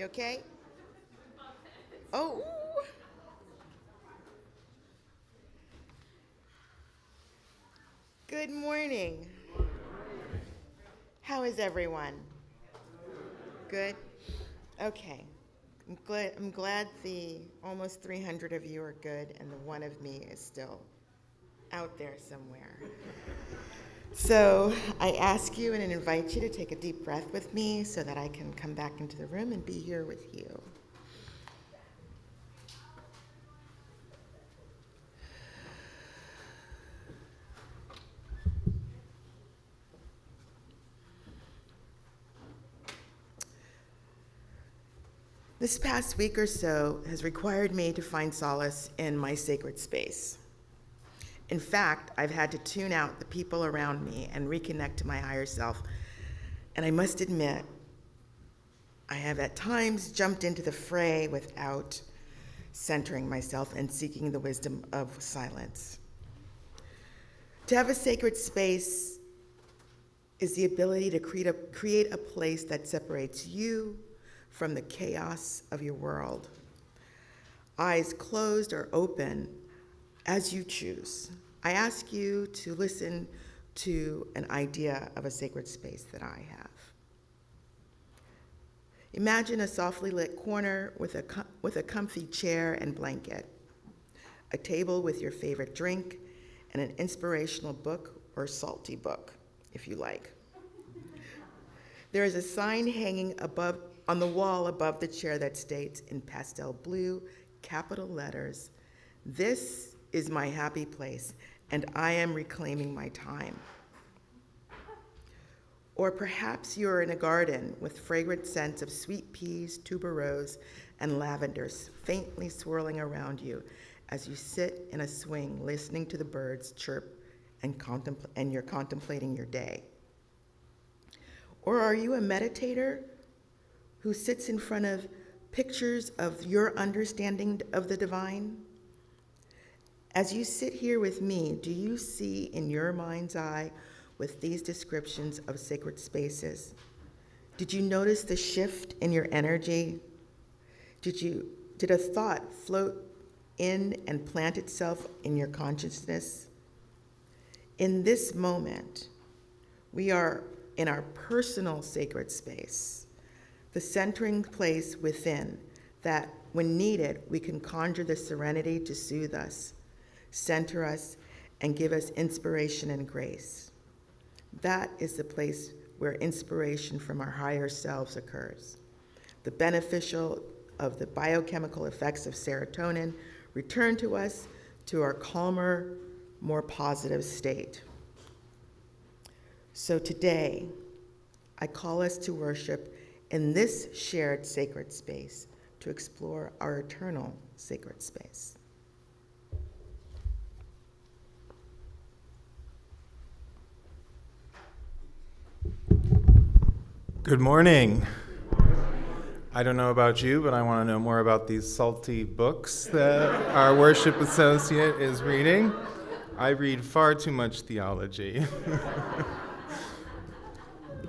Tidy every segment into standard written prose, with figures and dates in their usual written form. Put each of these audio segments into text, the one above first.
okay? Oh. Good morning. How is everyone? Good? Okay. I'm glad the almost 300 of you are good and the one of me is still out there somewhere. So I ask you and invite you to take a deep breath with me so that I can come back into the room and be here with you. This past week or so has required me to find solace in my sacred space. In fact, I've had to tune out the people around me and reconnect to my higher self. And I must admit, I have at times jumped into the fray without centering myself and seeking the wisdom of silence. To have a sacred space is the ability to create a place that separates you from the chaos of your world. Eyes closed or open, as you choose. I ask you to listen to an idea of a sacred space that I have. Imagine a softly lit corner with a comfy chair and blanket, a table with your favorite drink, and an inspirational book or salty book, if you like. There is a sign hanging on the wall above the chair that states in pastel blue, capital letters, "This is my happy place, and I am reclaiming my time." Or perhaps you're in a garden with fragrant scents of sweet peas, tuberose, and lavenders faintly swirling around you as you sit in a swing listening to the birds chirp and you're contemplating your day. Or are you a meditator who sits in front of pictures of your understanding of the divine? As you sit here with me, do you see in your mind's eye with these descriptions of sacred spaces? Did you notice the shift in your energy? Did a thought float in and plant itself in your consciousness? In this moment, we are in our personal sacred space, the centering place within that, when needed, we can conjure the serenity to soothe us, center us, and give us inspiration and grace. That is the place where inspiration from our higher selves occurs. The beneficial of the biochemical effects of serotonin return to us to our calmer, more positive state. So today, I call us to worship in this shared sacred space to explore our eternal sacred space. Good morning. I don't know about you, but I want to know more about these salty books that our worship associate is reading. I read far too much theology.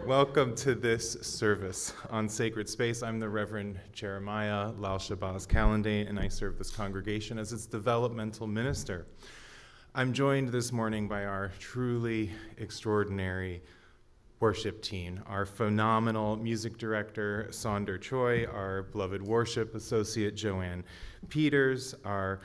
Welcome to this service on Sacred Space. I'm the Reverend Jeremiah Lalshabaz Kalendae, and I serve this congregation as its developmental minister. I'm joined this morning by our truly extraordinary worship team, our phenomenal music director, Sonder Choi, our beloved worship associate, JoAn Peters, our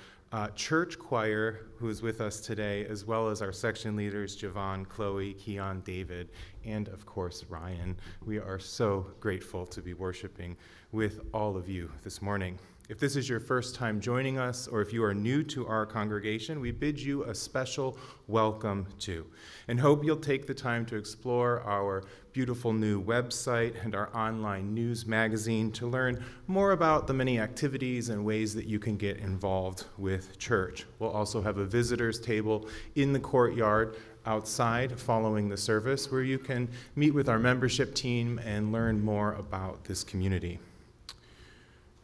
church choir, who is with us today, as well as our section leaders, Javon, Chloe, Keon, David, and of course, Ryan. We are so grateful to be worshiping with all of you this morning. If this is your first time joining us, or if you are new to our congregation, we bid you a special welcome too, and hope you'll take the time to explore our beautiful new website and our online news magazine to learn more about the many activities and ways that you can get involved with church. We'll also have a visitors table in the courtyard outside following the service where you can meet with our membership team and learn more about this community.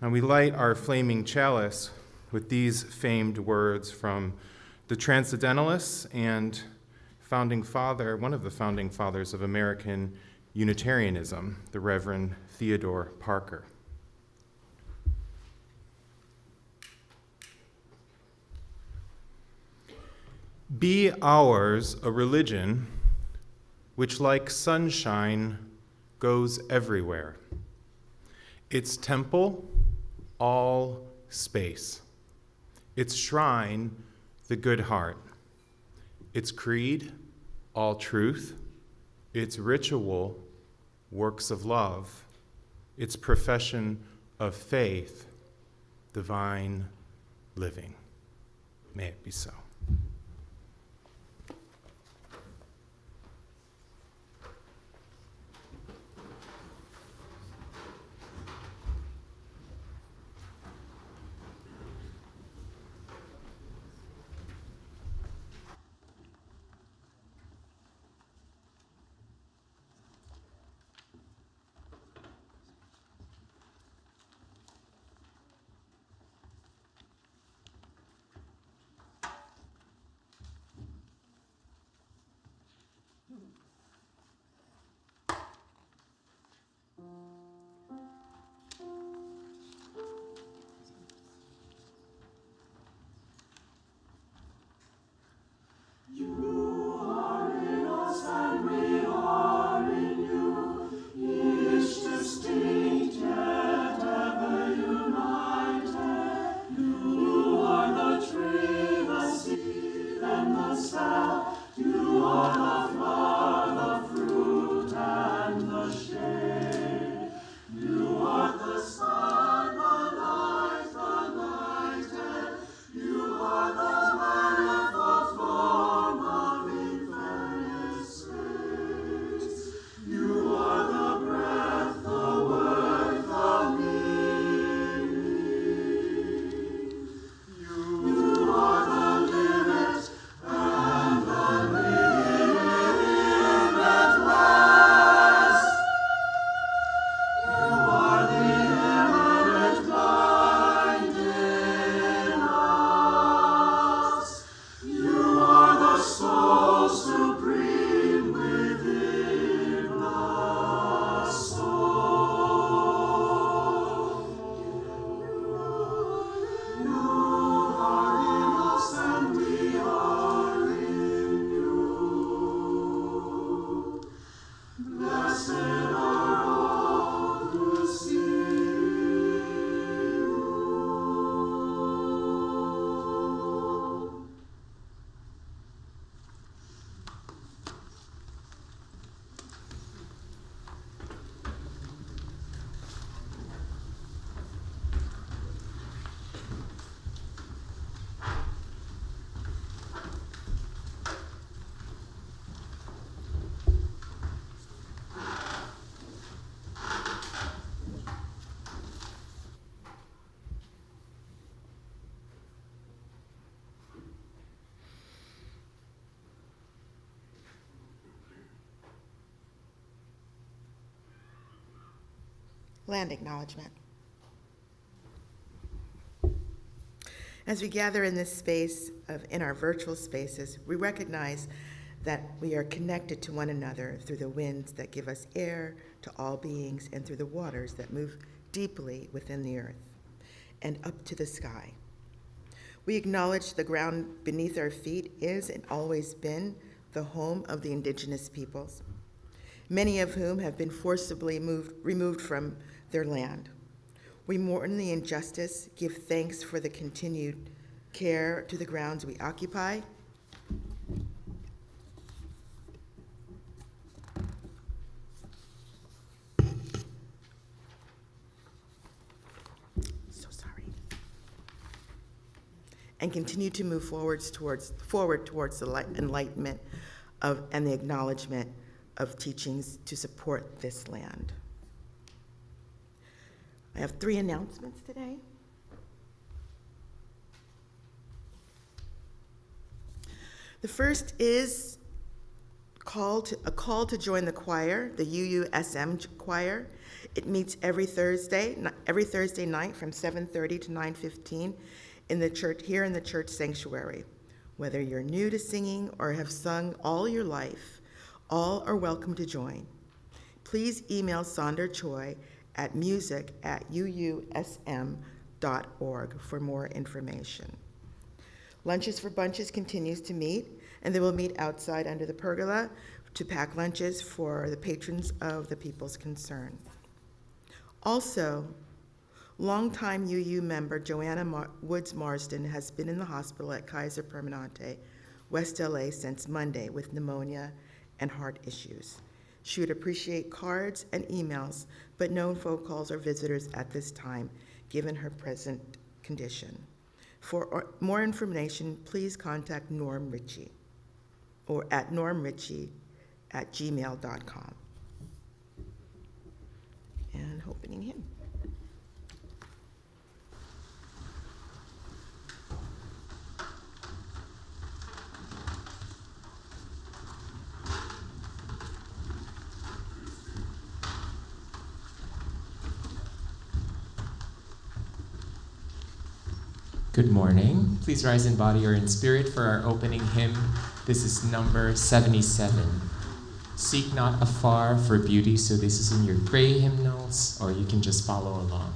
Now we light our flaming chalice with these famed words from the Transcendentalists and one of the founding fathers of American Unitarianism, the Reverend Theodore Parker. Be ours a religion which, like sunshine, goes everywhere. Its temple, all space. Its shrine, the good heart. Its creed, all truth. Its ritual, works of love. Its profession of faith, divine living. May it be so. Land acknowledgement. As we gather in this space, in our virtual spaces, we recognize that we are connected to one another through the winds that give us air to all beings and through the waters that move deeply within the earth and up to the sky. We acknowledge the ground beneath our feet is and always been the home of the indigenous peoples, many of whom have been forcibly removed from their land. We mourn the injustice, give thanks for the continued care to the grounds we occupy. So sorry. And continue to move forward towards the enlightenment and the acknowledgement of teachings to support this land. I have 3 announcements today. The first is a call to join the choir, the UUSM choir. It meets every Thursday night from 7:30 to 9:15 in the church, here in the church sanctuary. Whether you're new to singing or have sung all your life, all are welcome to join. Please email Sonder Choi at music@uusm.org for more information. Lunches for Bunches continues to meet And they will meet outside under the pergola to pack lunches for the patrons of the People's Concern. Also, longtime UU member Joanna Woods Marsden has been in the hospital at Kaiser Permanente, West LA, since Monday with pneumonia and heart issues. She would appreciate cards and emails, but no phone calls or visitors at this time, given her present condition. For more information, please contact Norm Ritchie or at normritchie@gmail.com. And opening hymn. Good morning. Please rise in body or in spirit for our opening hymn. This is number 77. Seek not afar for beauty, so this is in your gray hymnals, or you can just follow along.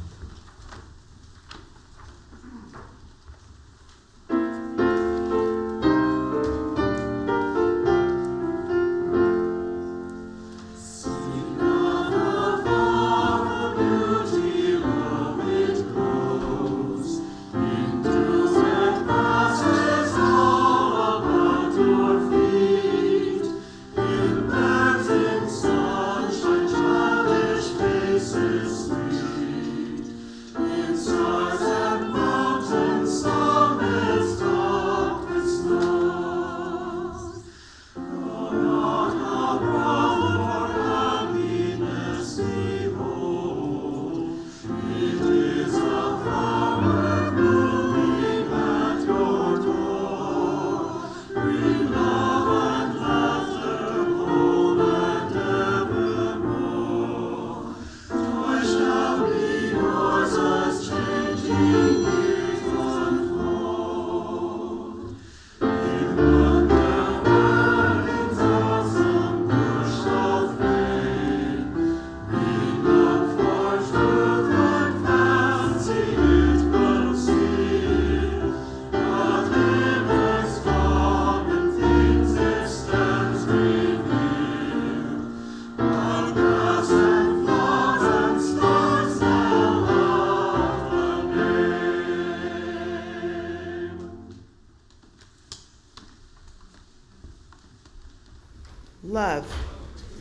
Love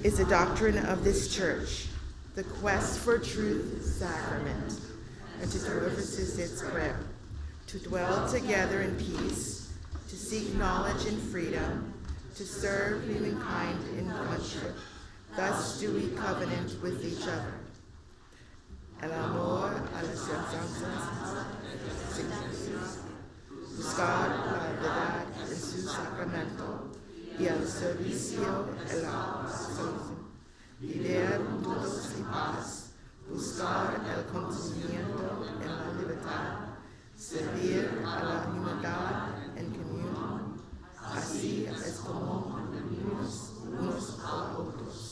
is the doctrine of this church, the quest for truth sacrament, and to deliverance its prayer, to dwell together in peace, to seek knowledge and freedom, to serve humankind in friendship. Thus do we covenant with each other. El amor a las semejanzas, buscar la verdad en su sacramento, y al servicio de la salvación, vivir juntos en paz, buscar el conocimiento en la libertad, servir a la humanidad en comunión, así es como unos a otros.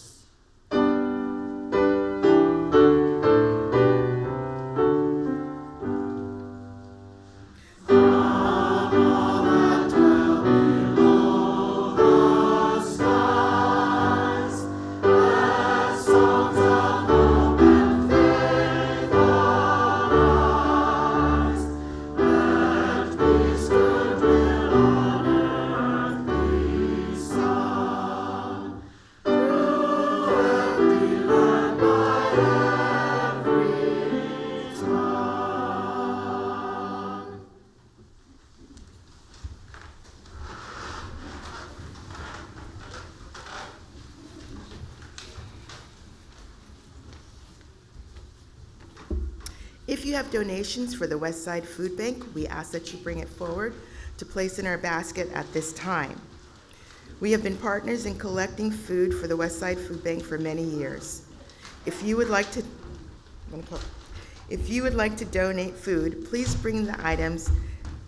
If you have donations for the West Side Food Bank, we ask that you bring it forward to place in our basket at this time. We have been partners in collecting food for the West Side Food Bank for many years. If you would like to donate food, please bring the items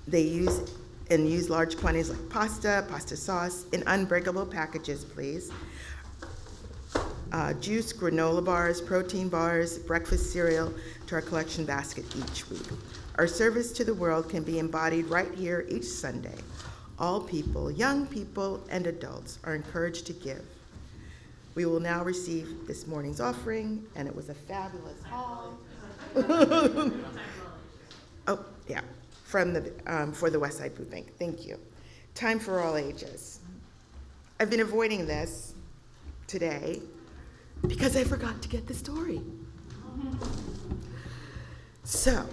they use and use large quantities like pasta sauce in unbreakable packages, please. Juice, granola bars, protein bars, breakfast cereal to our collection basket each week. Our service to the world can be embodied right here each Sunday. All people, young people and adults, are encouraged to give. We will now receive this morning's offering, and it was a fabulous haul. Oh, yeah, for the West Side Food Bank. Thank you. Time for all ages. I've been avoiding this today because I forgot to get the story. So,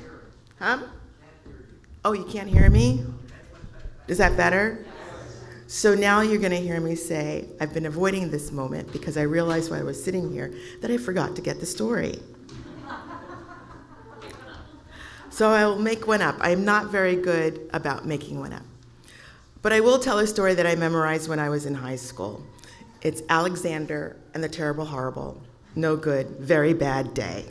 oh, you can't hear me? Is that better? So now you're going to hear me say, I've been avoiding this moment because I realized while I was sitting here that I forgot to get the story. So I will make one up. I'm not very good about making one up. But I will tell a story that I memorized when I was in high school. It's Alexander and the Terrible Horrible. No good, very bad day.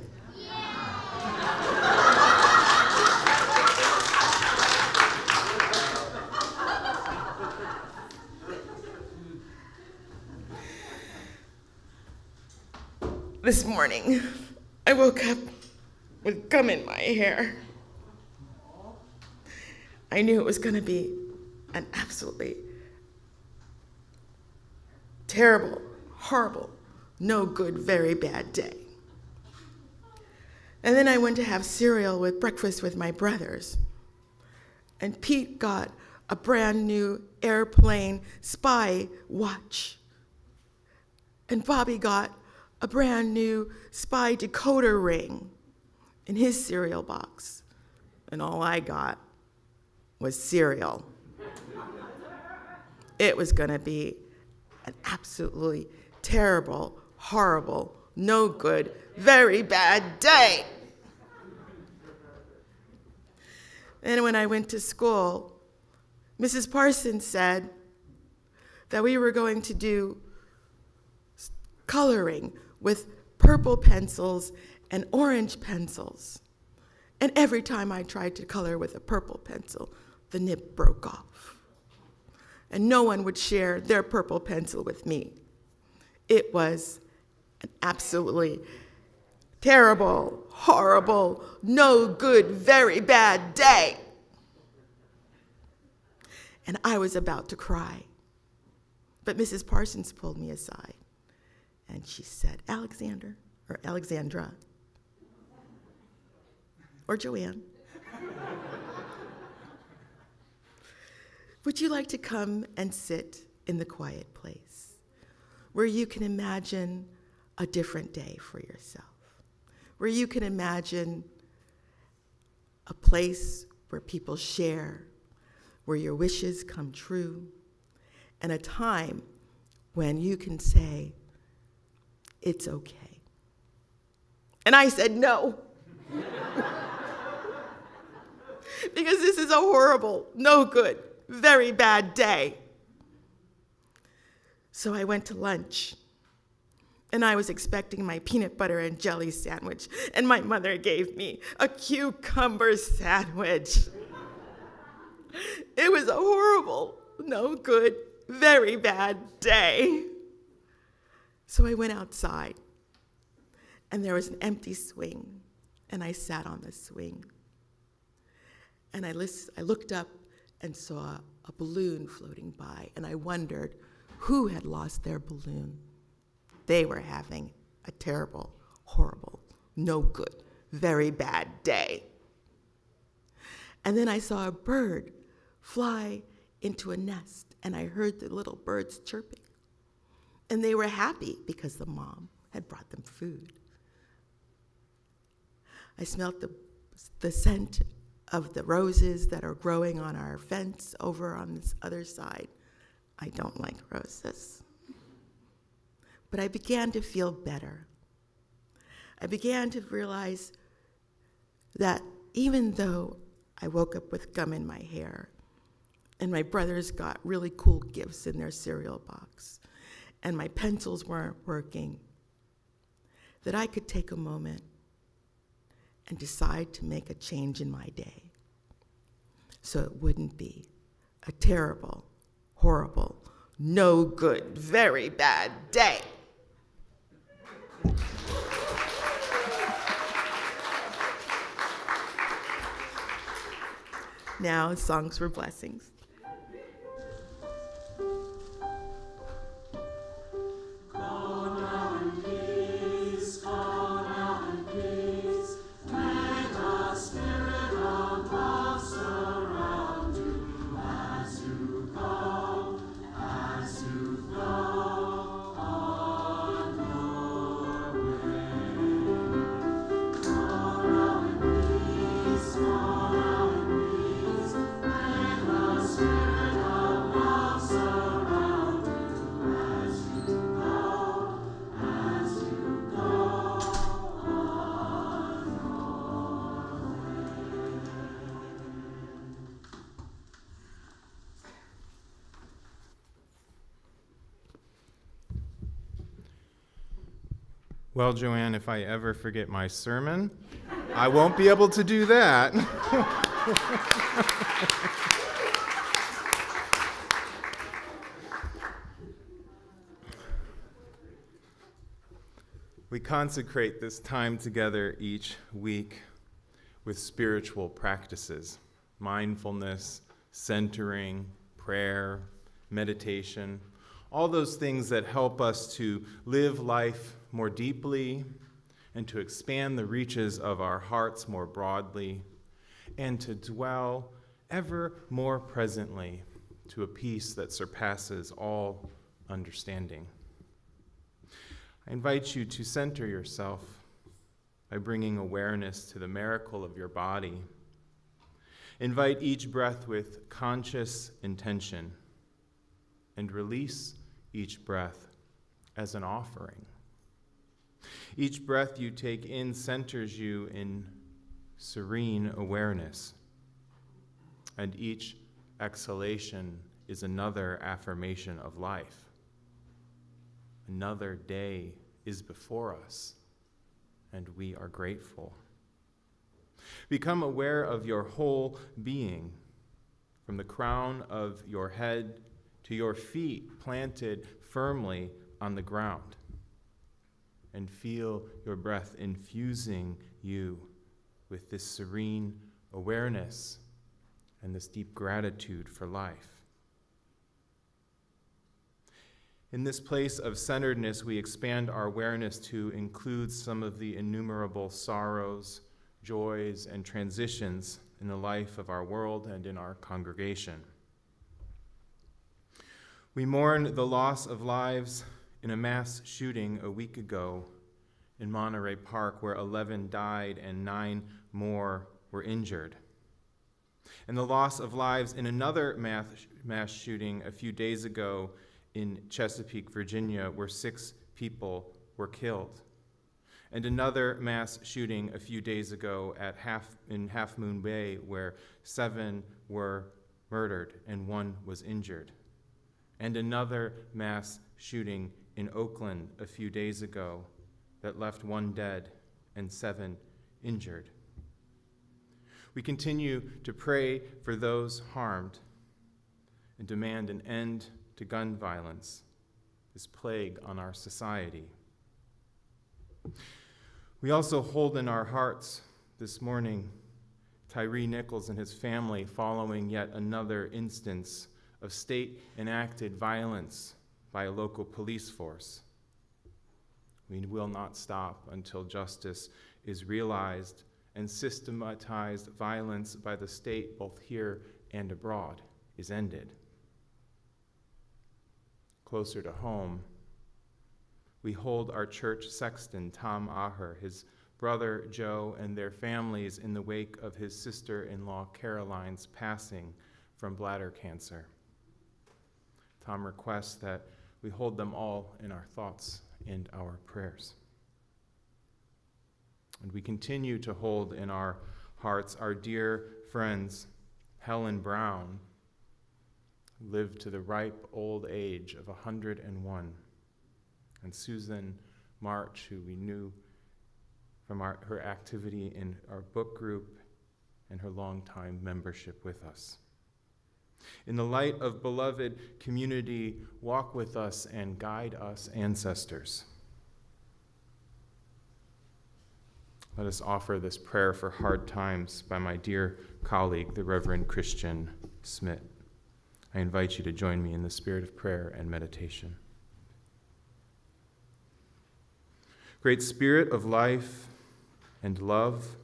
This morning, I woke up with gum in my hair. I knew it was going to be an absolutely terrible, horrible, no good, very bad day. And then I went to have cereal with breakfast with my brothers. And Pete got a brand new airplane spy watch. And Bobby got a brand new spy decoder ring in his cereal box. And all I got was cereal. It was gonna be an absolutely terrible, horrible, no good, very bad day. And when I went to school, Mrs. Parsons said that we were going to do coloring with purple pencils and orange pencils. And every time I tried to color with a purple pencil, the nib broke off. And no one would share their purple pencil with me. It was an absolutely terrible, horrible, no good, very bad day. And I was about to cry. But Mrs. Parsons pulled me aside. And she said, Alexander, or Alexandra, or JoAn, would you like to come and sit in the quiet place where you can imagine a different day for yourself, where you can imagine a place where people share, where your wishes come true, and a time when you can say, it's okay. And I said no. Because this is a horrible, no good, very bad day. So I went to lunch, and I was expecting my peanut butter and jelly sandwich, and my mother gave me a cucumber sandwich. It was a horrible, no good, very bad day. So I went outside, and there was an empty swing, and I sat on the swing. And I looked up and saw a balloon floating by, and I wondered who had lost their balloon. They were having a terrible, horrible, no good, very bad day. And then I saw a bird fly into a nest, and I heard the little birds chirping. And they were happy because the mom had brought them food. I smelled the scent of the roses that are growing on our fence over on this other side. I don't like roses. But I began to feel better. I began to realize that even though I woke up with gum in my hair, and my brothers got really cool gifts in their cereal box, and my pencils weren't working, that I could take a moment and decide to make a change in my day so it wouldn't be a terrible, horrible, no good, very bad day. Now, songs for blessings. Well, JoAn, if I ever forget my sermon, I won't be able to do that. We consecrate this time together each week with spiritual practices, mindfulness, centering, prayer, meditation, all those things that help us to live life more deeply and to expand the reaches of our hearts more broadly and to dwell ever more presently to a peace that surpasses all understanding. I invite you to center yourself by bringing awareness to the miracle of your body. Invite each breath with conscious intention and release each breath as an offering. Each breath you take in centers you in serene awareness, and each exhalation is another affirmation of life. Another day is before us, and we are grateful. Become aware of your whole being, from the crown of your head to your feet planted firmly on the ground, and feel your breath infusing you with this serene awareness and this deep gratitude for life. In this place of centeredness, we expand our awareness to include some of the innumerable sorrows, joys, and transitions in the life of our world and in our congregation. We mourn the loss of lives in a mass shooting a week ago in Monterey Park, where 11 died and 9 more were injured. And the loss of lives in another mass shooting a few days ago in Chesapeake, Virginia, where 6 people were killed. And another mass shooting a few days ago in Half Moon Bay, where 7 were murdered and 1 was injured. And another mass shooting in Oakland a few days ago that left 1 dead and 7 injured. We continue to pray for those harmed and demand an end to gun violence, this plague on our society. We also hold in our hearts this morning Tyree Nichols and his family following yet another instance of state-enacted violence by a local police force. We will not stop until justice is realized and systematized violence by the state, both here and abroad, is ended. Closer to home, we hold our church sexton, Tom Aher, his brother Joe, and their families in the wake of his sister-in-law Caroline's passing from bladder cancer. Tom requests that we hold them all in our thoughts and our prayers. And we continue to hold in our hearts our dear friends Helen Brown, who lived to the ripe old age of 101, and Susan March, who we knew from her activity in our book group and her longtime membership with us. In the light of beloved community, walk with us and guide us, ancestors. Let us offer this prayer for hard times by my dear colleague, the Reverend Christian Smith. I invite you to join me in the spirit of prayer and meditation. Great Spirit of life and love,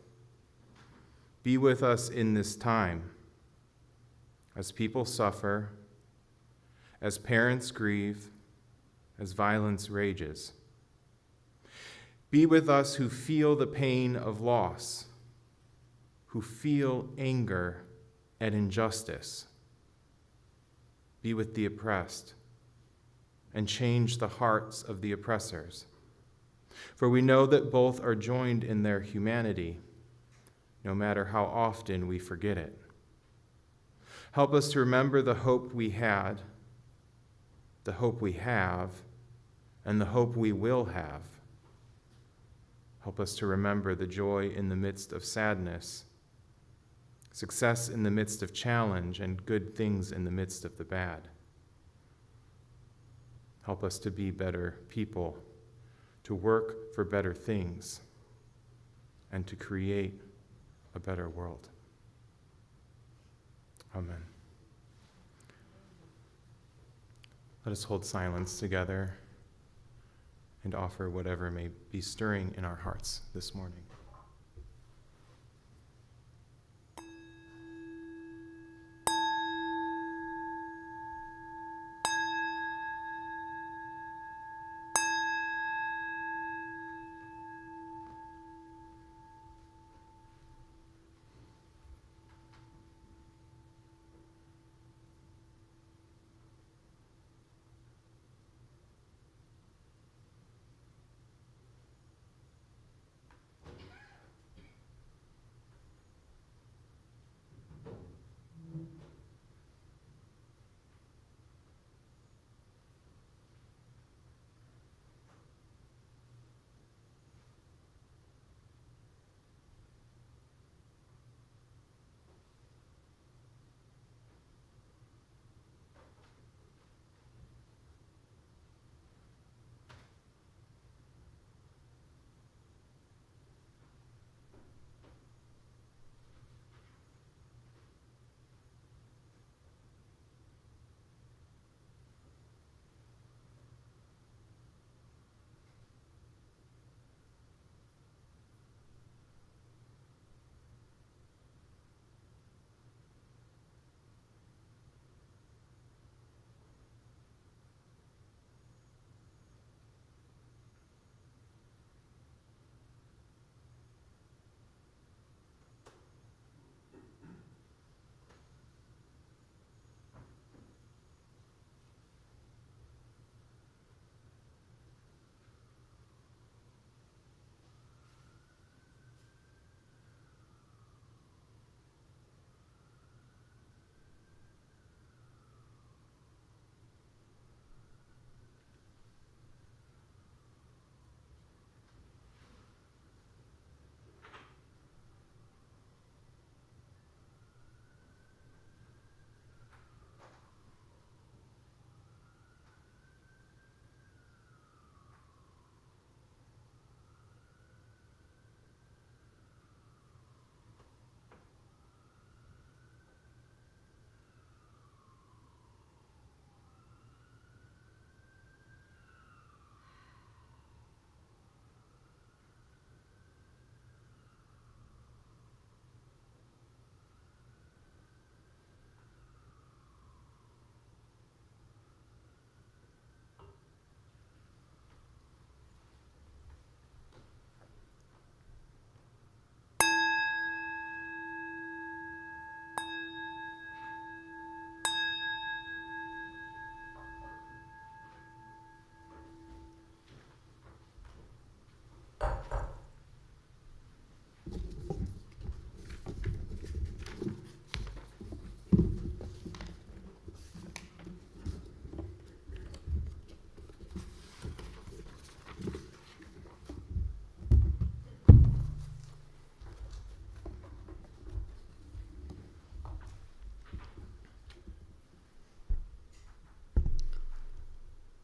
be with us in this time as people suffer, as parents grieve, as violence rages. Be with us who feel the pain of loss, who feel anger at injustice. Be with the oppressed and change the hearts of the oppressors. For we know that both are joined in their humanity, no matter how often we forget it. Help us to remember the hope we had, the hope we have, and the hope we will have. Help us to remember the joy in the midst of sadness, success in the midst of challenge, and good things in the midst of the bad. Help us to be better people, to work for better things, and to create a better world. Amen. Let us hold silence together and offer whatever may be stirring in our hearts this morning.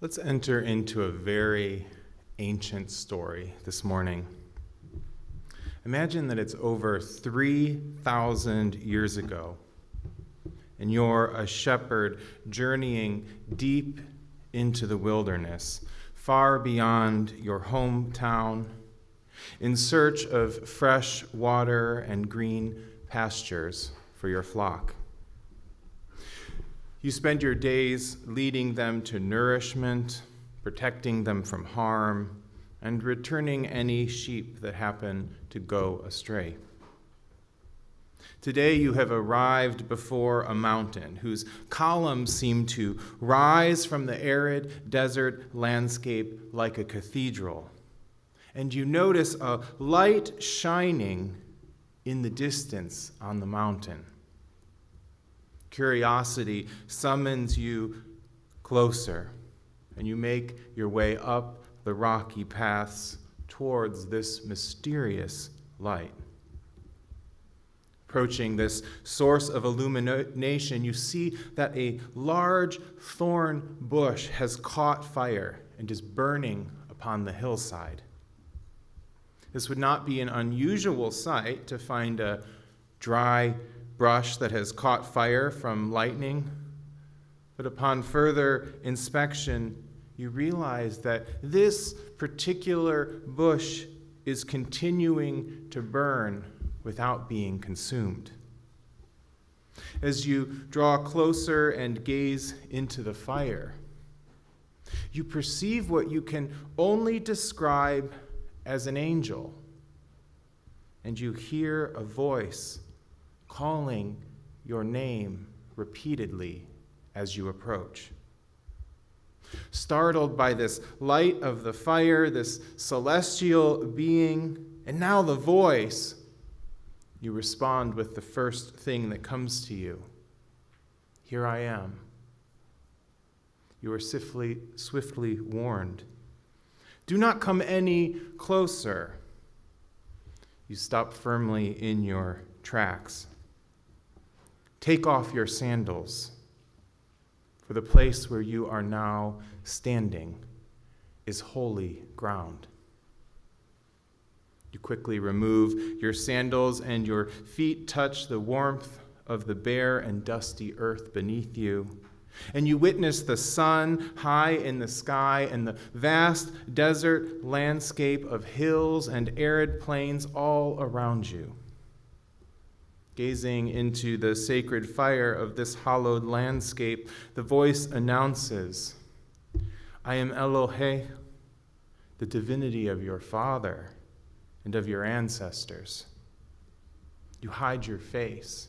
Let's enter into a very ancient story this morning. Imagine that it's over 3,000 years ago, and you're a shepherd journeying deep into the wilderness, far beyond your hometown, in search of fresh water and green pastures for your flock. You spend your days leading them to nourishment, protecting them from harm, and returning any sheep that happen to go astray. Today you have arrived before a mountain whose columns seem to rise from the arid desert landscape like a cathedral. And you notice a light shining in the distance on the mountain. Curiosity summons you closer, and you make your way up the rocky paths towards this mysterious light. Approaching this source of illumination, you see that a large thorn bush has caught fire and is burning upon the hillside. This would not be an unusual sight to find a dry brush that has caught fire from lightning, but upon further inspection, you realize that this particular bush is continuing to burn without being consumed. As you draw closer and gaze into the fire, you perceive what you can only describe as an angel, and you hear a voice calling your name repeatedly as you approach. Startled by this light of the fire, this celestial being, and now the voice, you respond with the first thing that comes to you. Here I am. You are swiftly warned. Do not come any closer. You stop firmly in your tracks. Take off your sandals, for the place where you are now standing is holy ground. You quickly remove your sandals, and your feet touch the warmth of the bare and dusty earth beneath you. And you witness the sun high in the sky and the vast desert landscape of hills and arid plains all around you. Gazing into the sacred fire of this hallowed landscape, the voice announces, I am Elohe, the divinity of your father and of your ancestors. You hide your face,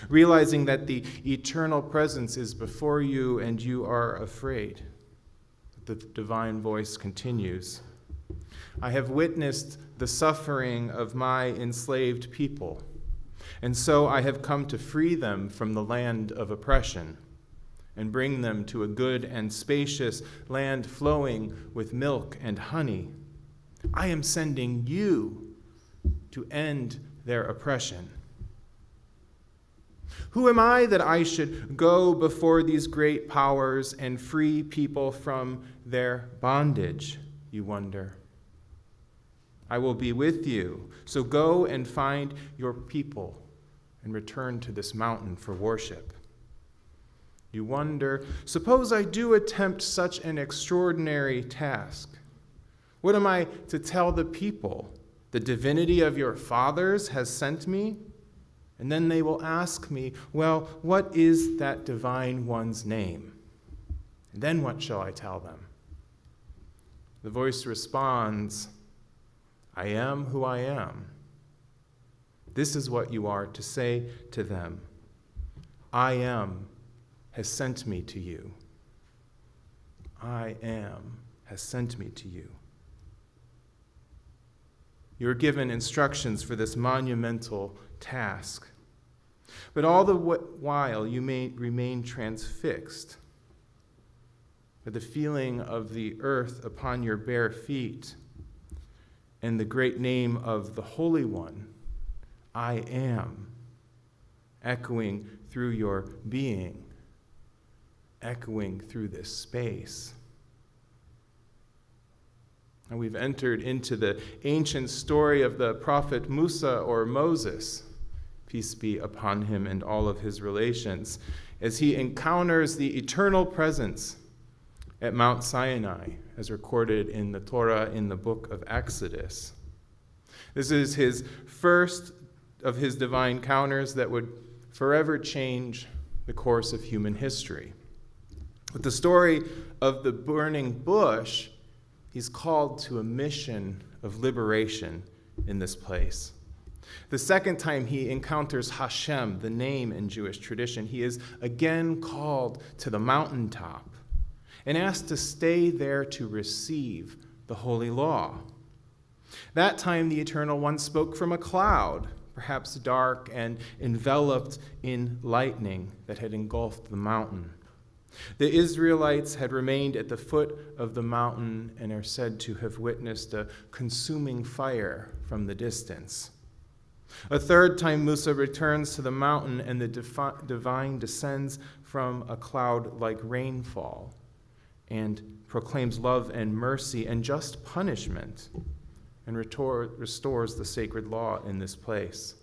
realizing that the eternal presence is before you and you are afraid. The divine voice continues, I have witnessed the suffering of my enslaved people, and so I have come to free them from the land of oppression and bring them to a good and spacious land flowing with milk and honey. I am sending you to end their oppression. Who am I that I should go before these great powers and free people from their bondage, you wonder? I will be with you, so go and find your people and return to this mountain for worship. You wonder, suppose I do attempt such an extraordinary task. What am I to tell the people? The divinity of your fathers has sent me? And then they will ask me, well, what is that divine one's name? And then what shall I tell them? The voice responds, I am who I am. This is what you are to say to them. I am has sent me to you. I am has sent me to you. You are given instructions for this monumental task. But all the while, you may remain transfixed with the feeling of the earth upon your bare feet and the great name of the Holy One, I am, echoing through your being, echoing through this space. And we've entered into the ancient story of the prophet Musa or Moses, peace be upon him and all of his relations, as he encounters the eternal presence at Mount Sinai, as recorded in the Torah in the book of Exodus. This is his first of his divine encounters that would forever change the course of human history. With the story of the burning bush, he's called to a mission of liberation in this place. The second time he encounters Hashem, the name in Jewish tradition, he is again called to the mountaintop and asked to stay there to receive the holy law. That time the Eternal One spoke from a cloud, perhaps dark and enveloped in lightning that had engulfed the mountain. The Israelites had remained at the foot of the mountain and are said to have witnessed a consuming fire from the distance. A third time Musa returns to the mountain, and the divine descends from a cloud like rainfall and proclaims love and mercy and just punishment and restores the sacred law in this place.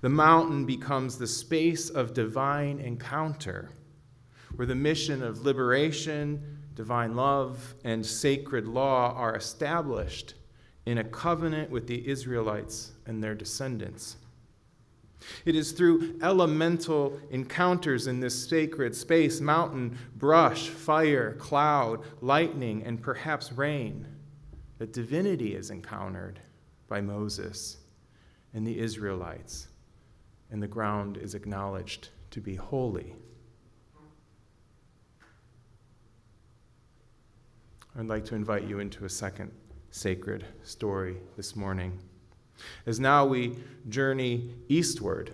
The mountain becomes the space of divine encounter, where the mission of liberation, divine love, and sacred law are established in a covenant with the Israelites and their descendants. It is through elemental encounters in this sacred space, mountain, brush, fire, cloud, lightning, and perhaps rain, that divinity is encountered by Moses and the Israelites, and the ground is acknowledged to be holy. I'd like to invite you into a second sacred story this morning, as now we journey eastward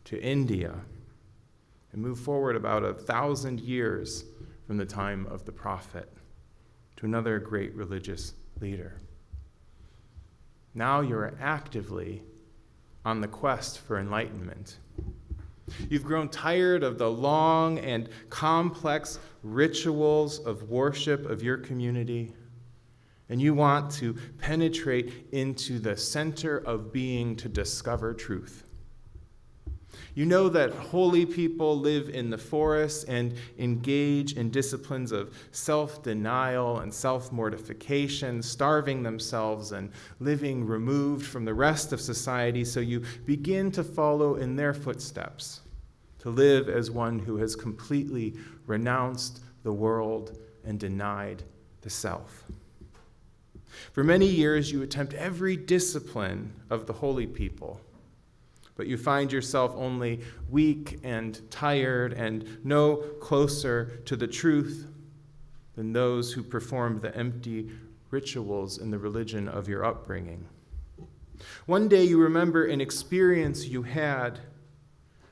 to India and move forward about 1,000 years from the time of the prophet to another great religious leader. Now you're actively on the quest for enlightenment. You've grown tired of the long and complex rituals of worship of your community, and you want to penetrate into the center of being to discover truth. You know that holy people live in the forest and engage in disciplines of self-denial and self-mortification, starving themselves and living removed from the rest of society, so you begin to follow in their footsteps, to live as one who has completely renounced the world and denied the self. For many years, you attempt every discipline of the holy people, but you find yourself only weak and tired and no closer to the truth than those who performed the empty rituals in the religion of your upbringing. One day you remember an experience you had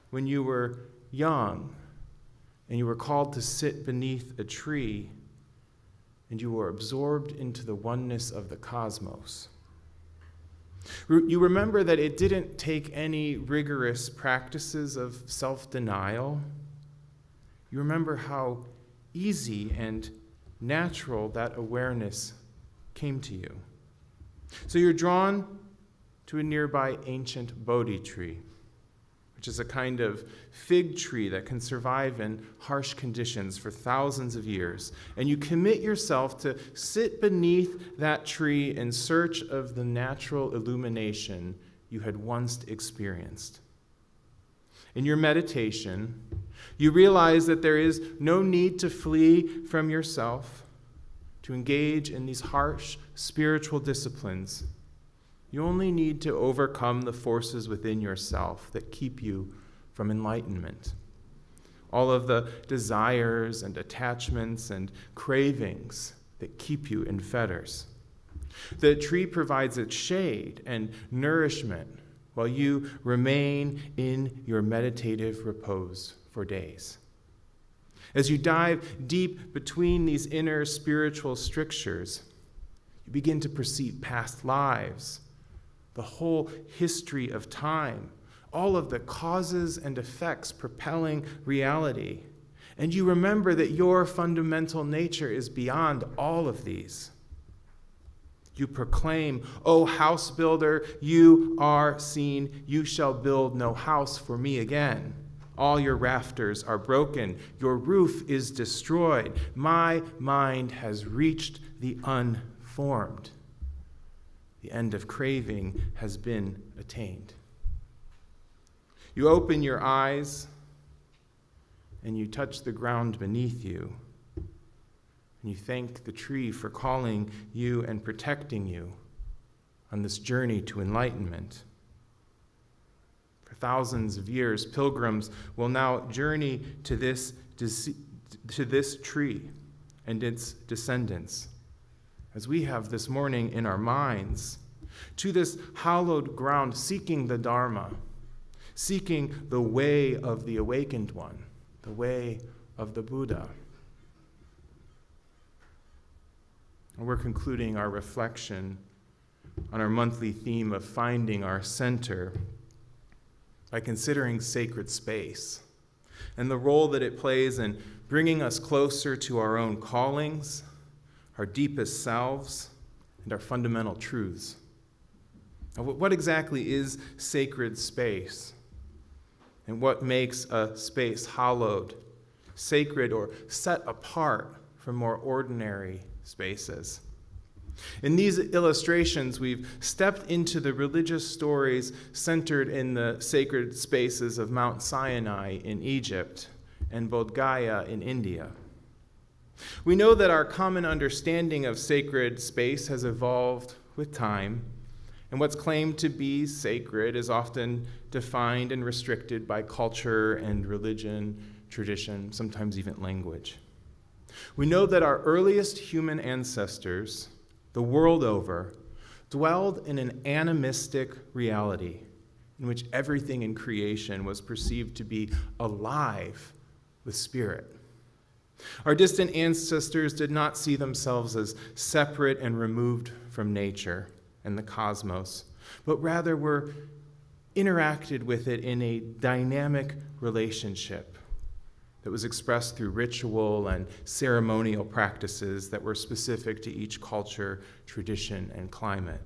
when you were young and you were called to sit beneath a tree and you were absorbed into the oneness of the cosmos. You remember that it didn't take any rigorous practices of self-denial. You remember how easy and natural that awareness came to you. So you're drawn to a nearby ancient Bodhi tree, which is a kind of fig tree that can survive in harsh conditions for thousands of years. And you commit yourself to sit beneath that tree in search of the natural illumination you had once experienced. In your meditation, you realize that there is no need to flee from yourself, to engage in these harsh spiritual disciplines. You only need to overcome the forces within yourself that keep you from enlightenment. All of the desires and attachments and cravings that keep you in fetters. The tree provides its shade and nourishment while you remain in your meditative repose for days. As you dive deep between these inner spiritual strictures, you begin to perceive past lives, the whole history of time, all of the causes and effects propelling reality. And you remember that your fundamental nature is beyond all of these. You proclaim, "O house builder, you are seen. You shall build no house for me again. All your rafters are broken. Your roof is destroyed. My mind has reached the unformed. The end of craving has been attained." You open your eyes and you touch the ground beneath you. And you thank the tree for calling you and protecting you on this journey to enlightenment. For thousands of years, pilgrims will now journey to this tree and its descendants, as we have this morning in our minds, to this hallowed ground, seeking the Dharma, seeking the way of the awakened one, the way of the Buddha. And we're concluding our reflection on our monthly theme of finding our center by considering sacred space and the role that it plays in bringing us closer to our own callings, our deepest selves, and our fundamental truths. Now, what exactly is sacred space? And what makes a space hallowed, sacred, or set apart from more ordinary spaces? In these illustrations, we've stepped into the religious stories centered in the sacred spaces of Mount Sinai in Egypt and Bodh Gaya in India. We know that our common understanding of sacred space has evolved with time, and what's claimed to be sacred is often defined and restricted by culture and religion, tradition, sometimes even language. We know that our earliest human ancestors, the world over, dwelled in an animistic reality in which everything in creation was perceived to be alive with spirit. Our distant ancestors did not see themselves as separate and removed from nature and the cosmos, but rather were interacted with it in a dynamic relationship that was expressed through ritual and ceremonial practices that were specific to each culture, tradition, and climate.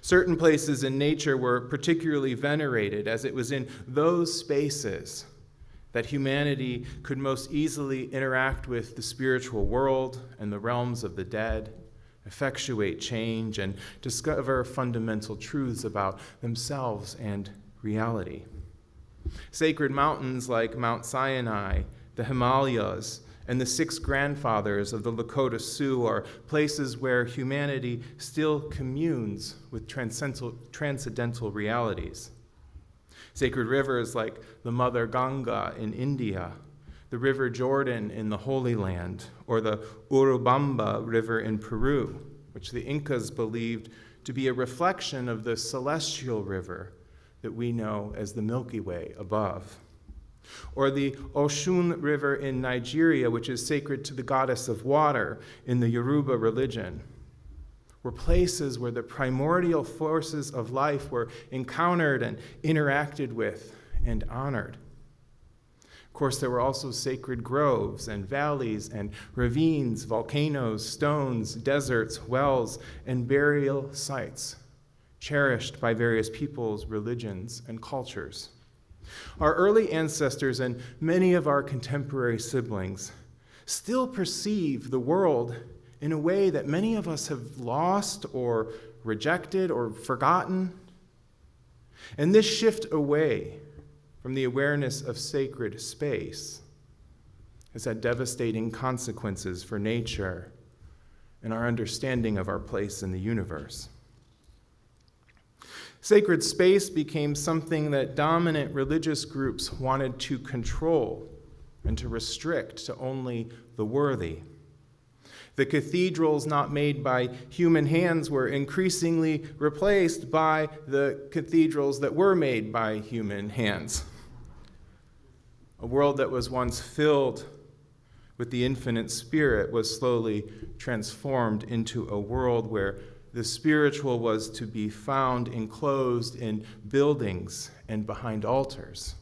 Certain places in nature were particularly venerated, as it was in those spaces that humanity could most easily interact with the spiritual world and the realms of the dead, effectuate change, and discover fundamental truths about themselves and reality. Sacred mountains like Mount Sinai, the Himalayas, and the six grandfathers of the Lakota Sioux are places where humanity still communes with transcendental realities. Sacred rivers like the Mother Ganga in India, the River Jordan in the Holy Land, or the Urubamba River in Peru, which the Incas believed to be a reflection of the celestial river that we know as the Milky Way above. Or the Oshun River in Nigeria, which is sacred to the goddess of water in the Yoruba religion, were places where the primordial forces of life were encountered and interacted with and honored. Of course, there were also sacred groves and valleys and ravines, volcanoes, stones, deserts, wells, and burial sites cherished by various peoples, religions, and cultures. Our early ancestors and many of our contemporary siblings still perceive the world in a way that many of us have lost or rejected or forgotten. And this shift away from the awareness of sacred space has had devastating consequences for nature and our understanding of our place in the universe. Sacred space became something that dominant religious groups wanted to control and to restrict to only the worthy. The cathedrals not made by human hands were increasingly replaced by the cathedrals that were made by human hands. A world that was once filled with the infinite spirit was slowly transformed into a world where the spiritual was to be found enclosed in buildings and behind altars.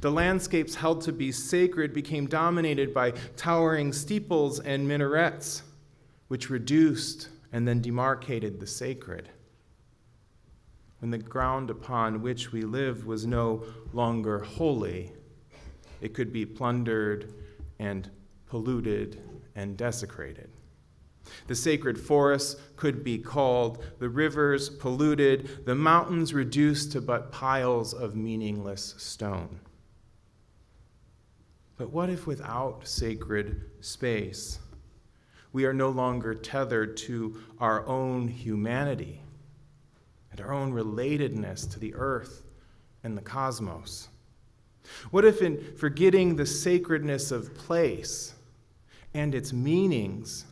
The landscapes held to be sacred became dominated by towering steeples and minarets, which reduced and then demarcated the sacred. When the ground upon which we lived was no longer holy, it could be plundered and polluted and desecrated. The sacred forests could be called, the rivers polluted, the mountains reduced to but piles of meaningless stone. But what if without sacred space, we are no longer tethered to our own humanity and our own relatedness to the earth and the cosmos? What if in forgetting the sacredness of place and its meanings,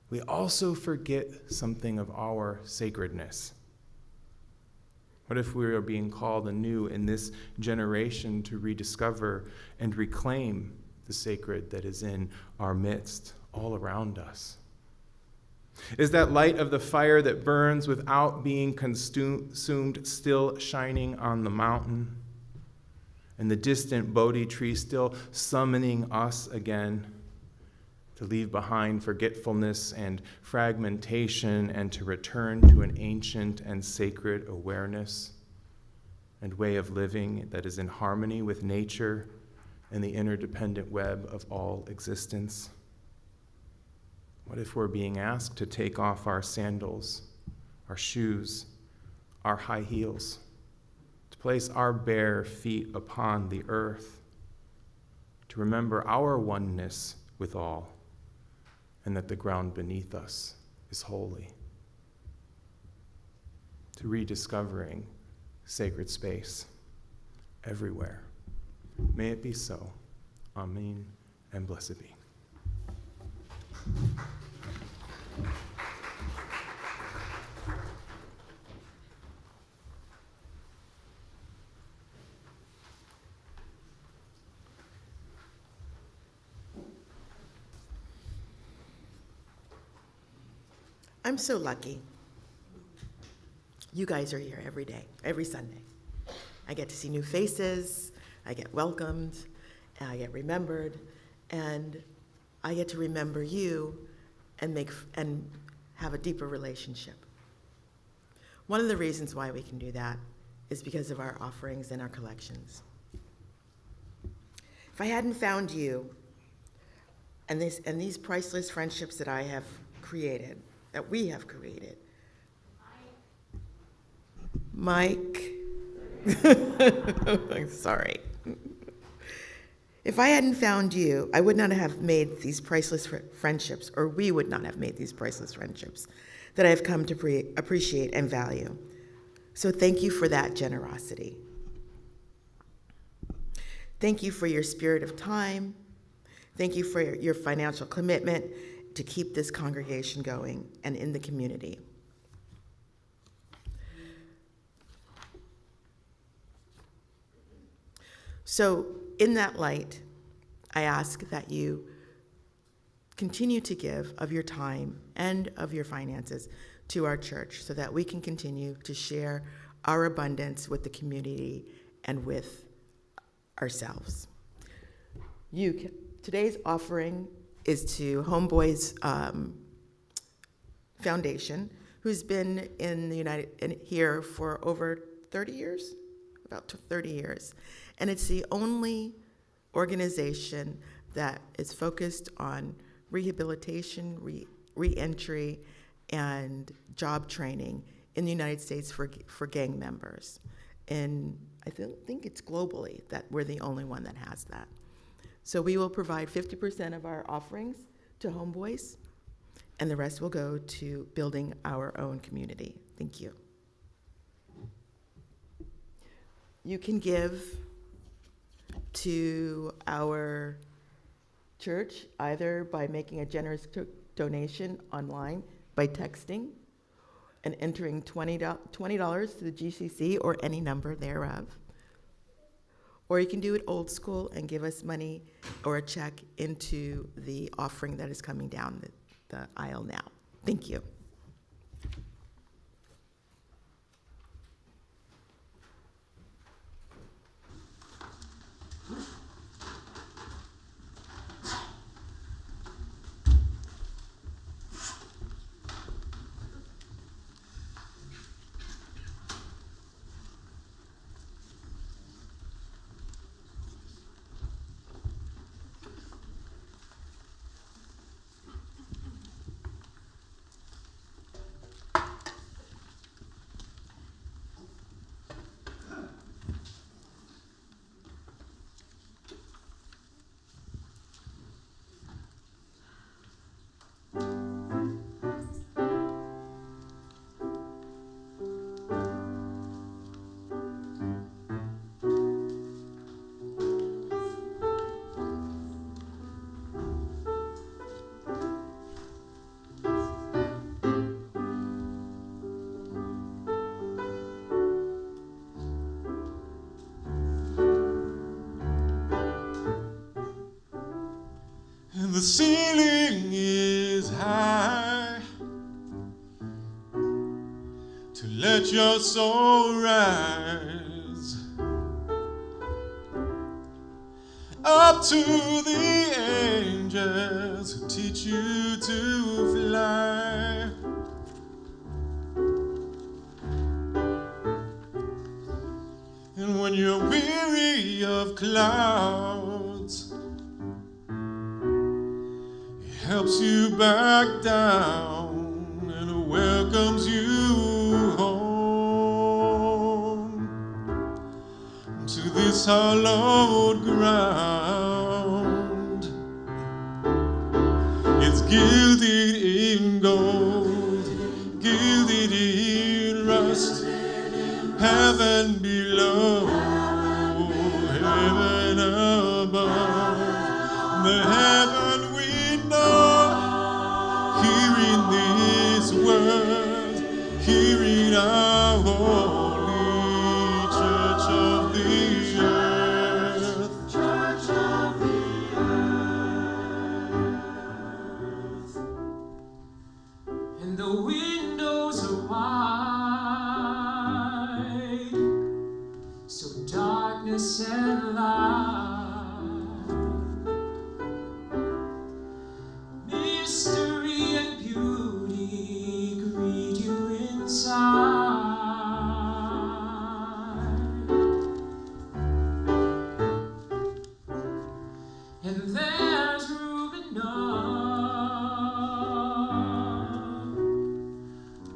we also forget something of our sacredness? What if we are being called anew in this generation to rediscover and reclaim the sacred that is in our midst, all around us? Is that light of the fire that burns without being consumed still shining on the mountain? And the distant Bodhi tree still summoning us again to leave behind forgetfulness and fragmentation and to return to an ancient and sacred awareness and way of living that is in harmony with nature and the interdependent web of all existence? What if we're being asked to take off our sandals, our shoes, our high heels, to place our bare feet upon the earth, to remember our oneness with all, and that the ground beneath us is holy, to rediscovering sacred space everywhere? May it be so. Amen and blessed be. I'm so lucky. You guys are here every day, every Sunday. I get to see new faces, I get welcomed, and I get remembered, and I get to remember you and have a deeper relationship. One of the reasons why we can do that is because of our offerings and our collections. If I hadn't found you and these priceless friendships that I have created, that we have created, Mike, I'm sorry. If I hadn't found you, I would not have made these priceless friendships, or we would not have made these priceless friendships that I have come to appreciate and value. So thank you for that generosity. Thank you for your spirit of time. Thank you for your financial commitment to keep this congregation going and in the community. So in that light, I ask that you continue to give of your time and of your finances to our church so that we can continue to share our abundance with the community and with ourselves. Today's offering is to Homeboys Foundation, who's been here for over 30 years, about 30 years. And it's the only organization that is focused on rehabilitation, re-entry, and job training in the United States for gang members. And I think it's globally that we're the only one that has that. So we will provide 50% of our offerings to Homeboys, and the rest will go to building our own community. Thank you. You can give to our church either by making a generous donation online by texting and entering $20 to the GCC or any number thereof. Or you can do it old school and give us money or a check into the offering that is coming down the aisle now. Thank you. The ceiling is high to let your soul rise up to the angels who teach you to fly. And when you're weary of clouds, it helps you back down and welcomes you home to this hallowed ground. It's gilded in gold, gilded in rust, heaven below, heaven above, the heaven we know, here in this world, here in our holy church of the earth. Church of the earth. And the windows are wide, so darkness and light, mystery and beauty greet you inside. And there's room enough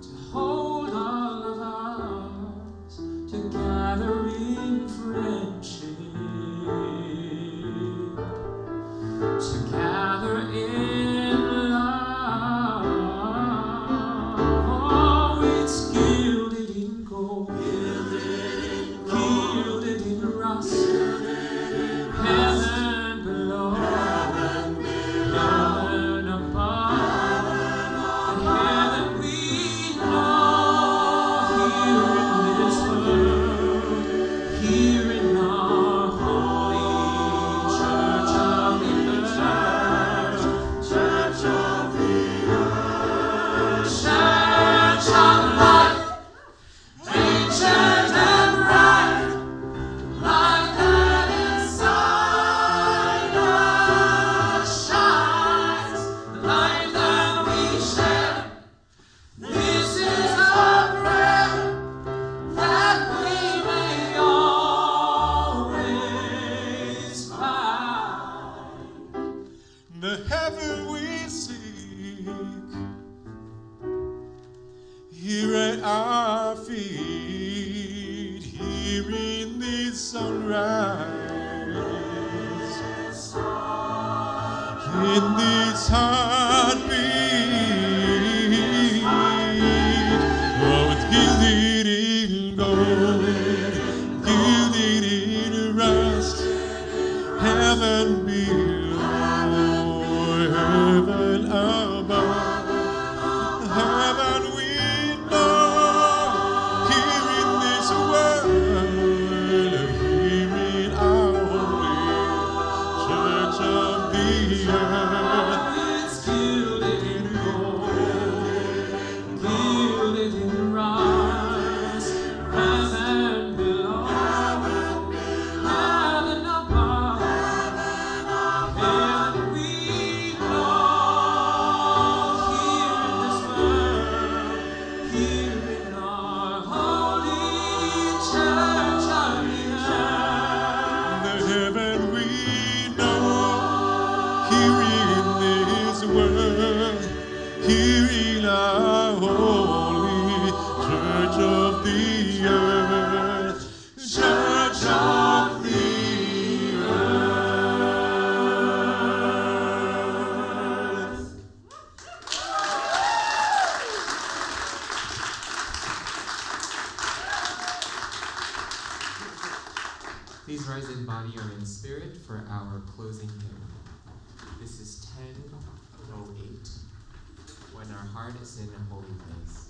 to hold all of us together in friendship, together in love. Oh, it's gilded in gold, gilded in rust, heaven below, heaven above, the heaven we know, here in this world, here in our holy church of the earth. Church of the earth. Church of life, ancient and bright, life that inside us shines, the life that we share. This is our prayer, that we may always find The heaven we seek, here at our feet, here in this sunrise, in this heartbeat. Oh, it's gilded in gold, gilded in rust, heaven below, heaven above, heaven we know, here in this world, here in our holy church of the earth. it's gilded in gold, gilded in rust, heaven below, heaven above, heaven we know, here in this world, here in our holy church of the earth. The heaven we know, here in this world, here in our holy church of the earth, church of the earth. Please rise in body or in spirit for our closing hymn. This is 10:08, When Our Heart is in a Holy Place.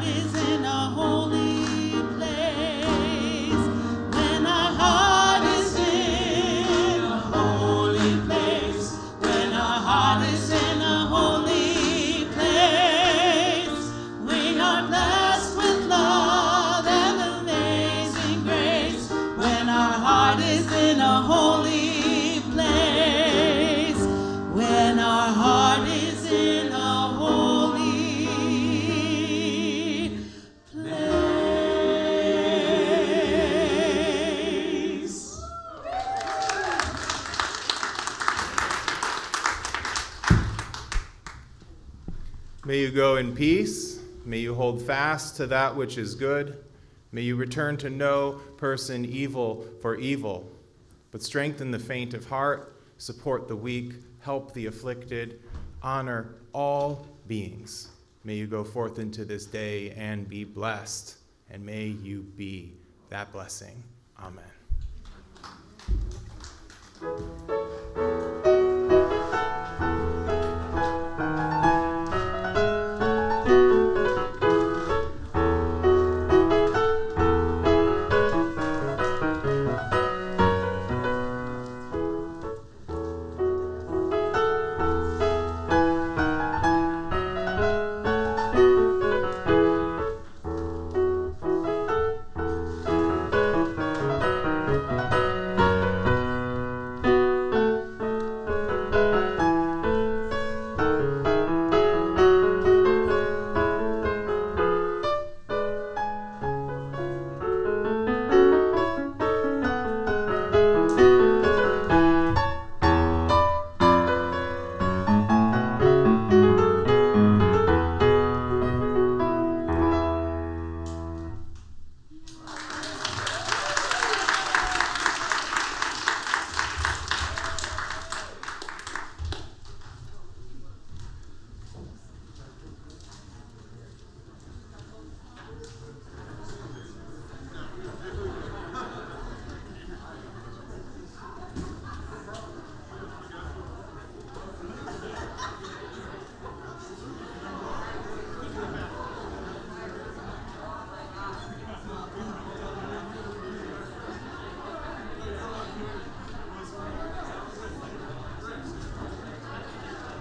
heart is in a holy place, when our heart is in a holy place, when our heart is in a holy place, we are blessed with love and amazing grace, when our heart is in a holy place, when our heart is in a holy place. May you go in peace. May you hold fast to that which is good. May you return to no person evil for evil, but strengthen the faint of heart, support the weak, help the afflicted, honor all beings. May you go forth into this day and be blessed, and may you be that blessing. Amen.